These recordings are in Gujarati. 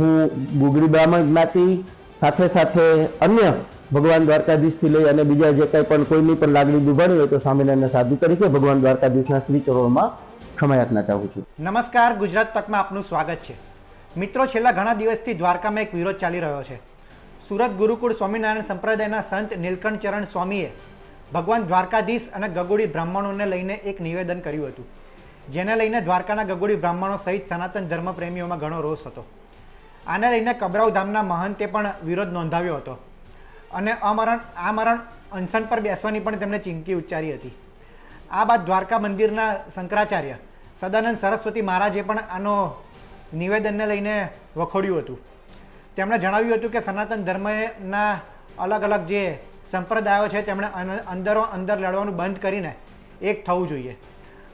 હું ગુગળી બ્રાહ્મણ જ્ઞાતિ સાથે સાથે અન્ય ભગવાન દ્વારકાધીશથી લઈ અને બીજા જે કંઈ પણ કોઈની પણ લાગણી દુભાણી હોય તો સ્વામિનારાયણના સાધુ તરીકે ભગવાન દ્વારકાધીશના શ્રી ચરણોમાં ક્ષમાયાચના ચાહું છું. નમસ્કાર, ગુજરાત તકમાં આપનું સ્વાગત છે. મિત્રો, છેલ્લા ઘણા દિવસથી દ્વારકામાં એક વિરોધ ચાલી રહ્યો છે. સુરત ગુરુકુળ સ્વામિનારાયણ સંપ્રદાયના સંત નીલકંઠ ચરણ સ્વામીએ ભગવાન દ્વારકાધીશ અને ગગોડી બ્રાહ્મણોને લઈને એક નિવેદન કર્યું હતું, જેને લઈને દ્વારકાના ગગોડી બ્રાહ્મણો સહિત સનાતન ધર્મ પ્રેમીઓમાં ઘણો રોષ હતો. આને લઈને કબરાવ ધામના મહંતે પણ વિરોધ નોંધાવ્યો હતો અને આમરણ અનશન પર બેસવાની પણ તેમણે ચીમકી ઉચ્ચારી હતી. આ બાદ દ્વારકા મંદિરના શંકરાચાર્ય સદાનંદ સરસ્વતી મહારાજે પણ આનો નિવેદનને લઈને વખોડ્યું હતું. તેમણે જણાવ્યું હતું કે સનાતન ધર્મના અલગ અલગ જે સંપ્રદાયો છે તેમણે અંદરો અંદર લડવાનું બંધ કરીને એક થવું જોઈએ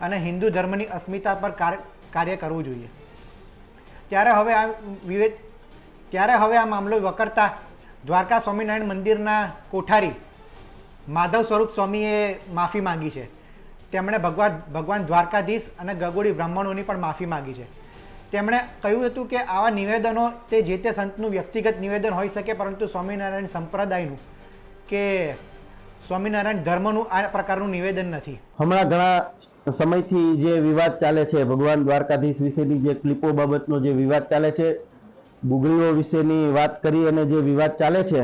અને હિન્દુ ધર્મની અસ્મિતા પર કાર્ય કરવું જોઈએ. ત્યારે હવે આ મામલો વકરતા દ્વારકા સ્વામિનારાયણ મંદિરના કોઠારી માધવ સ્વરૂપ સ્વામીએ માફી માંગી છે. તેમણે ભગવાન દ્વારકાધીશ અને ગગોડી બ્રાહ્મણોની પણ માફી માંગી છે. તેમણે કહ્યું હતું કે આવા નિવેદનો તે જે તે સંતનું વ્યક્તિગત નિવેદન હોઈ શકે, પરંતુ સ્વામિનારાયણ સંપ્રદાયનું કે સ્વામિનારાયણ ધર્મનું આ પ્રકારનું નિવેદન નથી. હમણાં ઘણા સમયથી જે વિવાદ ચાલે છે, ભગવાન દ્વારકાધીશ વિશેની જે ક્લિપો બાબતનો જે વિવાદ ચાલે છે, ગુગળીઓ વિશેની વાત કરી અને જે વિવાદ ચાલે છે,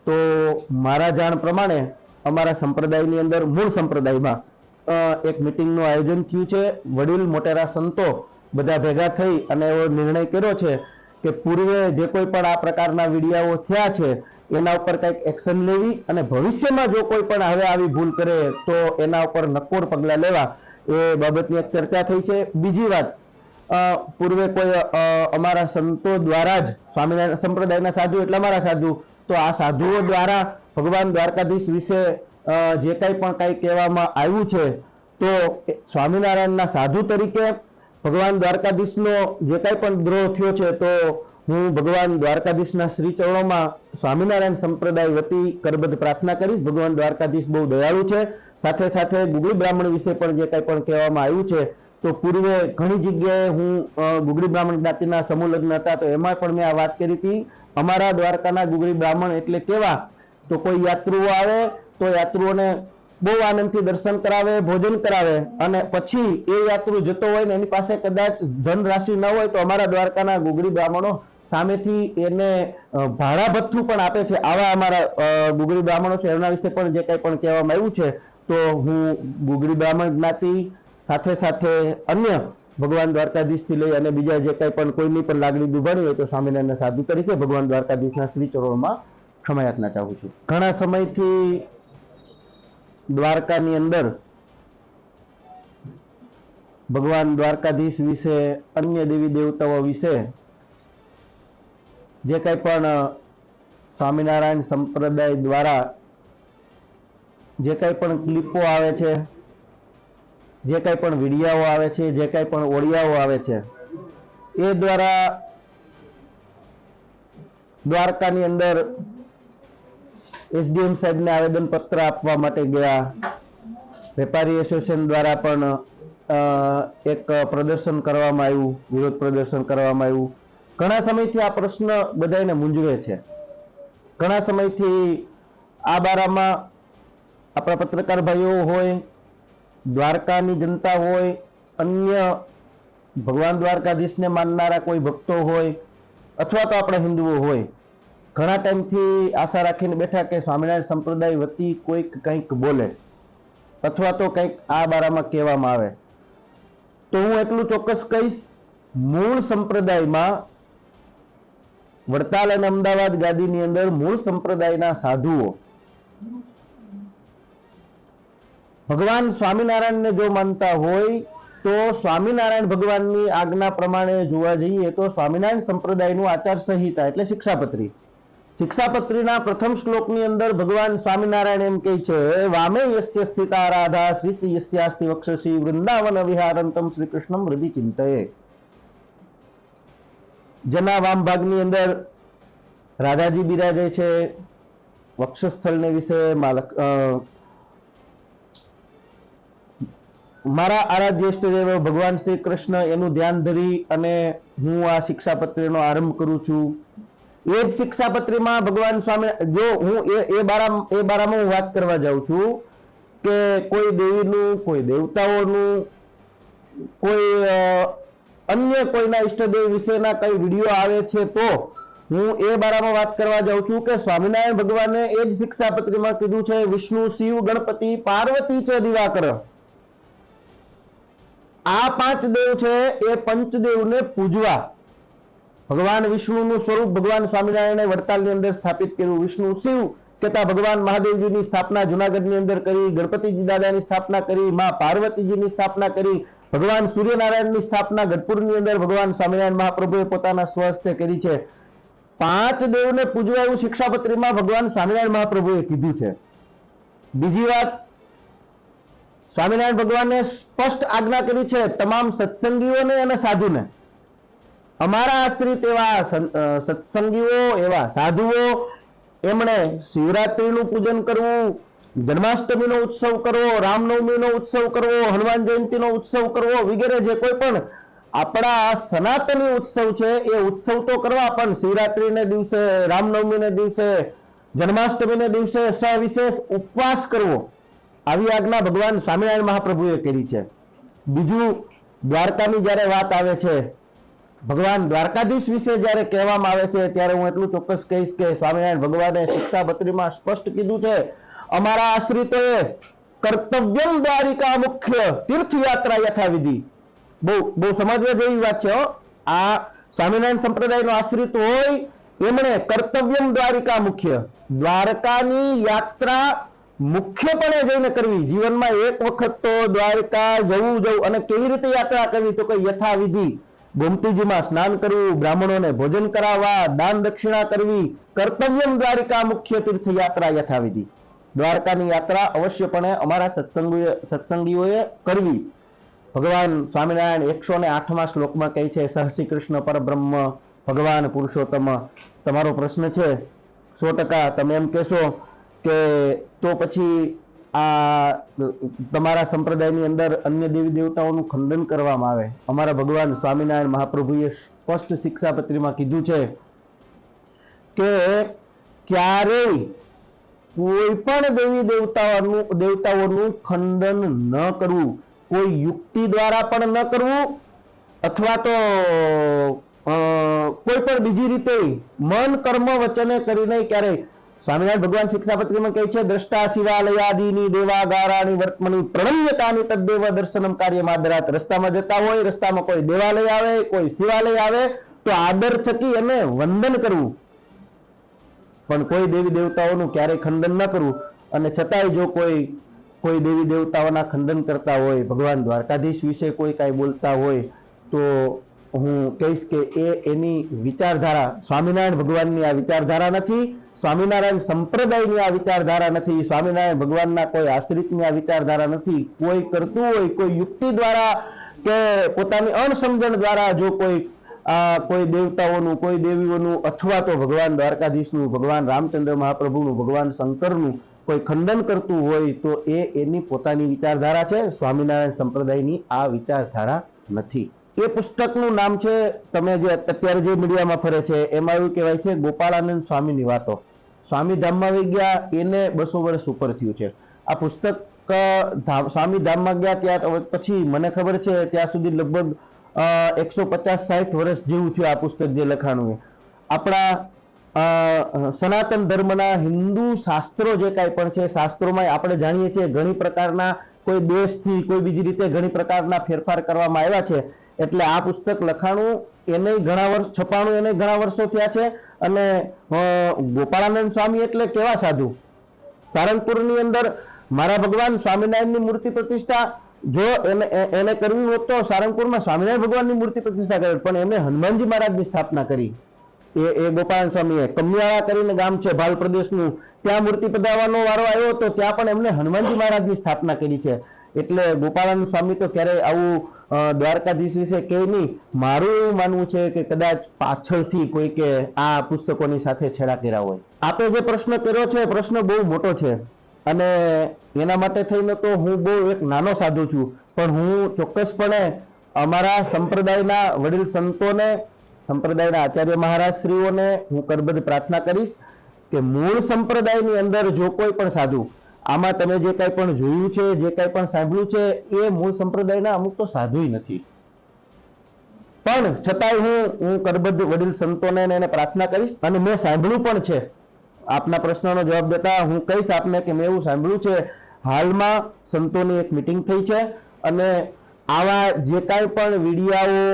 તો મારા જાણ પ્રમાણે અમારા સંપ્રદાયની અંદર મૂળ સંપ્રદાયમાં એક મિટિંગનું આયોજન થયું છે. વડીલ મોટેરા સંતો બધા ભેગા થઈ અને એવો નિર્ણય કર્યો છે કે પૂર્વે જે કોઈ પણ આ પ્રકારના વિડીયો થયા છે એના ઉપર કંઈક એક્શન લેવી અને ભવિષ્યમાં જો કોઈ પણ હવે આવી ભૂલ કરે તો એના ઉપર નક્કોર પગલાં લેવા એ બાબતની એક ચર્ચા થઈ છે. બીજી વાત, પૂર્વે કોઈ અમારા સંતો દ્વારા જ સ્વામિનારાયણ સંપ્રદાયના સાધુ એટલે અમારા સાધુ, તો આ સાધુઓ દ્વારા ભગવાન દ્વારકાધીશ વિશે જે કંઈ પણ કંઈ કહેવામાં આવ્યું છે, તો સ્વામિનારાયણના સાધુ તરીકે ભગવાન દ્વારકાધીશનો જે કંઈ પણ દ્રોહ થયો છે તો હું ભગવાન દ્વારકાધીશના શ્રી ચરણોમાં સ્વામિનારાયણ સંપ્રદાય વતી કરબદ્ધ પ્રાર્થના કરીશ. ભગવાન દ્વારકાધીશ બહુ દયાળુ છે. સાથે સાથે ગુગળી બ્રાહ્મણ વિશે પણ જે કંઈ પણ કહેવામાં આવ્યું છે, તો પૂર્વે ઘણી જગ્યાએ હું ગુગળી બ્રાહ્મણ જ્ઞાતિના સમૂહ લગ્ન હતા તો એમાં પણ મેં આ વાત કરી હતી. અમારા દ્વારકાના ગુગળી બ્રાહ્મણ એટલે કેવા, તો કોઈ યાત્રુઓ આવે તો યાત્રુઓને બહુ આનંદથી દર્શન કરાવે, ભોજન કરાવે અને પછી એ યાત્રુ જતો હોય ને એની પાસે કદાચ ધન રાશિ ન હોય તો અમારા દ્વારકાના ગુગળી બ્રાહ્મણો સામેથી એને ભાડા ભથ્થું પણ આપે છે. આવા અમારા ગુગળી બ્રાહ્મણો છે. એમના વિશે પણ જે કંઈ પણ કહેવામાં આવ્યું છે, તો હું ગુગળી બ્રાહ્મણ જ્ઞાતિ સાથે સાથે અન્ય ભગવાન દ્વારકાધીશથી લઈ અને બીજા જે કંઈ પણ કોઈની પણ લાગણી દુભાણી હોય તો સ્વામિનારાયણના સાધુ તરીકે ભગવાન દ્વારકાધીશના શ્રી ચરણોમાં ક્ષમાયાચના ચાહું છું. ઘણા સમયથી દ્વારકાની અંદર ભગવાન દ્વારકાધીશ વિશે, અન્ય દેવી દેવતાઓ વિશે જે કંઈ પણ સ્વામિનારાયણ સંપ્રદાય દ્વારા જે કંઈ પણ ક્લિપો આવે છે, જે કંઈ પણ વિડીયાઓ આવે છે, જે કંઈ પણ ઓડિયાઓ આવે છે, એ દ્વારા દ્વારકાની અંદર એસડીએમ સાહેબને આવેદનપત્ર આપવા માટે ગયા. વેપારી એસોસિએશન દ્વારા પણ એક પ્રદર્શન કરવામાં આવ્યું, વિરોધ પ્રદર્શન કરવામાં આવ્યું. ઘણા સમયથી આ પ્રશ્ન બધાને મૂંઝવે છે. ઘણા સમયથી આ બારામાં આપણા પત્રકાર ભાઈઓ હોય, દ્વારકાની જનતા હોય, અન્ય ભગવાન દ્વારકાધીશને માનનારા કોઈ ભક્તો હોય અથવા તો આપણા હિન્દુઓ હોય, ઘણા ટાઈમથી આશા રાખીને બેઠા કે સ્વામિનારાયણ સંપ્રદાય વતી કોઈક કંઈક બોલે અથવા તો કંઈક આ બારામાં કહેવામાં આવે. તો હું એટલું ચોક્કસ કહીશ, મૂળ સંપ્રદાયમાં વડતાલ અને અમદાવાદ ગાદીની અંદર મૂળ સંપ્રદાયના સાધુઓ ભગવાન સ્વામિનારાયણને જો માનતા હોય તો સ્વામિનારાયણ ભગવાનની આજ્ઞા પ્રમાણે જોવા જઈએ તો સ્વામિનારાયણ સંપ્રદાયનું આચાર સંહિતા એટલે શિક્ષાપત્રી, શિક્ષાપત્રીના પ્રથમ શ્લોકની અંદર ભગવાન સ્વામિનારાયણ એમ કહે છે, વામે યસ્ય સ્થિતા રાધા શ્રી યસ્યાસ્તિ વક્ષસી વૃંદાવન વિહારંતમ શ્રી કૃષ્ણમ હૃદિ ચિંતયે. જેના વામ ભાગની અંદર રાધાજી બિરાજે છે. વક્ષસ્થળને વિશે મારા આરાધ્ય ઇષ્ટદેવ ભગવાન શ્રી કૃષ્ણ એનું ધ્યાન ધરી અને હું આ શિક્ષાપત્રીનો આરંભ કરું છું. એ જ શિક્ષાપત્રીમાં ભગવાન સ્વામી, જો હું એ બારામાં હું વાત કરવા જાઉં છું કે કોઈ દેવીનું, કોઈ દેવતાઓનું, કોઈ અન્ય કોઈના ઈષ્ટદેવ વિશેના કઈ વિડીયો આવે છે તો હું એ બારામાં વાત કરવા જાઉં છું કે સ્વામિનારાયણ ભગવાને એ જ શિક્ષાપત્રીમાં કીધું છે, વિષ્ણુ, શિવ, ગણપતિ, પાર્વતી ચ દિવાકર. આ 5 દેવ છે એ પંચદેવને પૂજવા. ભગવાન વિષ્ણુનું સ્વરૂપ ભગવાન સ્વામિનારાયણે વડતાલની અંદર સ્થાપિત કર્યું. વિષ્ણુ શિવ કહેતા ભગવાન મહાદેવજીની સ્થાપના જુનાગઢની અંદર કરી, ગણપતિજી દાદાની સ્થાપના કરી, માં પાર્વતીજીની સ્થાપના કરી, ભગવાન સૂર્યનારાયણની સ્થાપના ગઢપુરની અંદર ભગવાન સ્વામિનારાયણ મહાપ્રભુએ પોતાના સ્વહસ્તે કરી છે. 5 દેવને પૂજવા એવું શિક્ષાપત્રીમાં ભગવાન સ્વામિનારાયણ મહાપ્રભુએ કીધું છે. બીજી વાત, સ્વામિનારાયણ ભગવાને સ્પષ્ટ આજ્ઞા કરી છે તમામ સત્સંગીઓને અને સાધુને. અમારા આશ્રિત એવા સત્સંગીઓ, એવા સાધુઓ, એમણે શિવરાત્રીનું પૂજન કરવું, જન્માષ્ટમીનો ઉત્સવ કરવો, રામનવમીનો ઉત્સવ કરવો, હનુમાન જયંતીનો ઉત્સવ કરવો વગેરે જે કોઈ પણ આપણા સનાતની ઉત્સવ છે એ ઉત્સવ તો કરવા, પણ શિવરાત્રીને દિવસે, રામનવમીને દિવસે, જન્માષ્ટમીને દિવસે સવિશેષ ઉપવાસ કરવો, આવી આજ્ઞા ભગવાન સ્વામિનારાયણ મહાપ્રભુએ કરી છે. બીજું, દ્વારકાની જ્યારે વાત આવે છે, ભગવાન દ્વારકાધીશ વિશે જ્યારે કહેવામાં આવે છે ત્યારે હું એટલું ચોક્કસ કહીશ કે સ્વામિનારાયણ ભગવાને શિક્ષાપત્રીમાં સ્પષ્ટ કીધું છે, અમારા આશ્રિતોએ કર્તવ્યમ દ્વારિકા મુખ્ય તીર્થયાત્રા યથાવિધિ. બહુ સમજવા જેવી વાત છે. આ સ્વામિનારાયણ સંપ્રદાયનો આશ્રિત હોય એમણે કર્તવ્યમ દ્વારિકા મુખ્ય, દ્વારકાની યાત્રા મુખ્યપણે જઈને કરવી. જીવનમાં એક વખત તો દ્વારકા જવું અને કેવી રીતે યાત્રા કરવી, તો કે યથાવિધિ. ગોમતીજીમાં સ્નાન કરવું, બ્રાહ્મણોને ભોજન કરાવવા, દાન દક્ષિણા કરવી, કર્તવ્યમ દ્વારિકા મુખ્ય તીર્થયાત્રા યથાવિધિ. દ્વારકાની યાત્રા અવશ્યપણે અમારા સત્સંગીઓએ કરવી. ભગવાન સ્વામિનારાયણ 108મા શ્લોકમાં કહે છે, સહસી કૃષ્ણ પરબ્રહ્મ ભગવાન પુરુષોત્તમ. તમારો પ્રશ્ન છે 100%, તમે એમ કહેશો કે તો પછી આ તમારા સંપ્રદાયની અંદર અન્ય દેવી દેવતાઓનું ખંડન કરવામાં આવે. અમારા ભગવાન સ્વામિનારાયણ મહાપ્રભુએ સ્પષ્ટ શિક્ષાપત્રીમાં કીધું છે કે ક્યારેય કોઈ પણ દેવી દેવતાઓનું ખંડન ન કરવું, કોઈ યુક્તિ દ્વારા પણ ન કરવું, અથવા તો કોઈ પણ બીજી રીતે મન, કર્મ, વચને કરીને ક્યારેય. સ્વામિનારાયણ ભગવાન શિક્ષાપત્રીમાં કહે છે, દ્રષ્ટા શિવાલયાદિની દેવાગારાની વર્તમની પ્રણમ્યતાની તદ્દેવ દર્શનમ કાર્યમાદરાત. રસ્તામાં જતા હોય, રસ્તામાં કોઈ દેવાલય આવે, કોઈ શિવાલય આવે તો આદર થકી એને વંદન કરવું, પણ કોઈ દેવી દેવતાઓનું ક્યારેય ખંડન ન કરવું. અને છતાંય જો કોઈ દેવી દેવતાઓના ખંડન કરતા હોય, ભગવાન દ્વારકાધીશ વિશે કોઈ કાંઈ બોલતા હોય, તો હું કહીશ કે એની વિચારધારા, સ્વામિનારાયણ ભગવાનની આ વિચારધારા નથી, સ્વામિનારાયણ સંપ્રદાયની આ વિચારધારા નથી, સ્વામિનારાયણ ભગવાનના કોઈ આશ્રિતની આ વિચારધારા નથી. કોઈ કરતું હોય, કોઈ યુક્તિ દ્વારા કે પોતાની અણસમજણ દ્વારા જો કોઈ દેવતાઓનું, કોઈ દેવીઓનું, અથવા તો ભગવાન દ્વારકાધીશનું, ભગવાન રામચંદ્ર મહાપ્રભુનું, ભગવાન શંકરનું કોઈ ખંડન કરતું હોય તો એની પોતાની વિચારધારા છે. સ્વામિનારાયણ સંપ્રદાયની આ વિચારધારા નથી. એ પુસ્તકનું નામ છે, તમે જે અત્યારે જે મીડિયામાં ફરે છે એમાં એવું કહેવાય છે, ગોપાળાનંદ સ્વામીની વાતો. સ્વામી ધામમાં વહી ગયા એને 200 વર્ષ ઉપર થયું છે. આ પુસ્તક સ્વામી ધામમાં ગયા ત્યાર પછી મને ખબર છે ત્યાં સુધી લગભગ 150-60 વર્ષ જેવું થયું આ પુસ્તક જે લખાણું. આપણા સનાતન ધર્મના હિન્દુ શાસ્ત્રો જે કાંઈ પણ છે, શાસ્ત્રોમાં આપણે જાણીએ છીએ ઘણી પ્રકારના કોઈ દેશથી કોઈ બીજી રીતે ઘણી પ્રકારના ફેરફાર કરવામાં આવ્યા છે. એટલે આ પુસ્તક લખાણું એને ઘણા વર્ષ, છપાણું એને ઘણા વર્ષો થયા છે. અને ગોપાળાનંદ સ્વામી એટલે કેવા સાધુ. સારંગપુરની અંદર મારા ભગવાન સ્વામિનારાયણની મૂર્તિ પ્રતિષ્ઠા જો એને કરવી હોત તો સારંગપુરમાં સ્વામિનારાયણ ભગવાનની મૂર્તિ પ્રતિષ્ઠા કરી, પણ એમણે હનુમાનજી મહારાજની સ્થાપના કરી. એ ગોપાલ સ્વામીએ કમિયાળા કરીને ગામ છે ભાલ પ્રદેશનું, ત્યાં મૂર્તિ પધારવાનો વારો આવ્યો તો ત્યાં પણ એમને હનુમાનજી મહારાજની સ્થાપના કરી છે. એટલે ગોપાળાનંદ સ્વામી તો ક્યારેય આવું દ્વારકાધીશ વિશે કે નહીં. મારું એવું માનવું છે કે કદાચ પાછળથી કોઈ કે આ પુસ્તકોની સાથે છેડા કર્યા હોય. આપે જે પ્રશ્ન કર્યો છે પ્રશ્ન બહુ મોટો છે. અને એના માટે થઈને તો હું બહુ એક નાનો સાધુ છું, પણ હું ચોક્કસપણે અમારા સંપ્રદાયના વડીલ સંતોને, સંપ્રદાયના આચાર્ય મહારાજશ્રીઓને હું કરબદ્ધ પ્રાર્થના કરીશ કે મૂળ સંપ્રદાયની અંદર જો કોઈ પણ સાધુ, આમાં તમે જે કાંઈ પણ જોયું છે, જે કાંઈ પણ સાંભળ્યું છે, એ મૂળ સંપ્રદાયના અમુક તો સાધુય નથી. પણ છતાંય હું કરબદ્ધ વડીલ સંતોને એને પ્રાર્થના કરીશ. અને મેં સાંભળ્યું પણ છે, આપના પ્રશ્નનો જવાબ દેતા હું કહીશ આપને કે મેં એવું સાંભળ્યું છે, હાલમાં સંતોની એક મિટિંગ થઈ છે અને આવા જે કાંઈ પણ વિડિયાઓ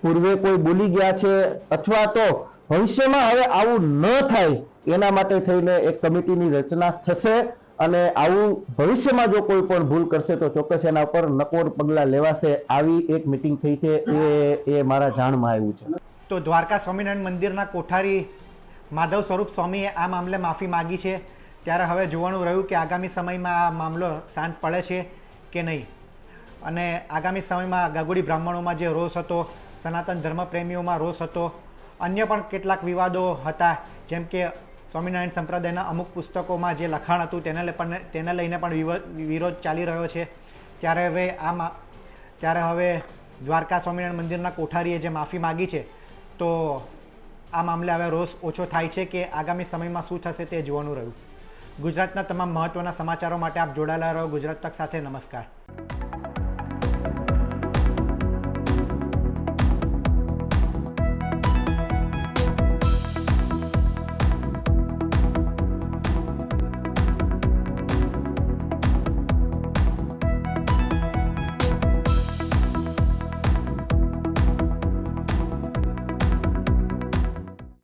પૂર્વે કોઈ બોલી ગયા છે અથવા તો ભવિષ્યમાં હવે આવું ન થાય એના માટે થઈને એક કમિટીની રચના થશે અને આવું ભવિષ્યમાં જો કોઈ પણ ભૂલ કરશે તો ચોક્કસ એના ઉપર નકોર પગલાં લેવાશે. આવી એક મિટિંગ થઈ છે, એ મારા જાણમાં આવ્યું છે. તો દ્વારકા સ્વામિનારાયણ મંદિરના કોઠારી માધવ સ્વરૂપ સ્વામીએ આ મામલે માફી માગી છે. ત્યારે હવે જોવાનું રહ્યું કે આગામી સમયમાં આ મામલો શાંત પડે છે કે નહીં. અને આગામી સમયમાં ગાગુડી બ્રાહ્મણોમાં જે રોષ હતો, સનાતન ધર્મપ્રેમીઓમાં રોષ હતો, અન્ય પણ કેટલાક વિવાદો હતા, જેમ કે સ્વામિનારાયણ સંપ્રદાયના અમુક પુસ્તકોમાં જે લખાણ હતું તેને લઈને પણ વિરોધ ચાલી રહ્યો છે. ત્યારે હવે દ્વારકા સ્વામિનારાયણ મંદિરના કોઠારીએ જે માફી માગી છે, તો આ મામલે હવે રોષ ઓછો થાય છે કે આગામી સમયમાં શું થશે તે જોવાનું રહ્યું. ગુજરાતના તમામ મહત્ત્વના સમાચારો માટે આપ જોડાયેલા રહો ગુજરાત તક સાથે. નમસ્કાર.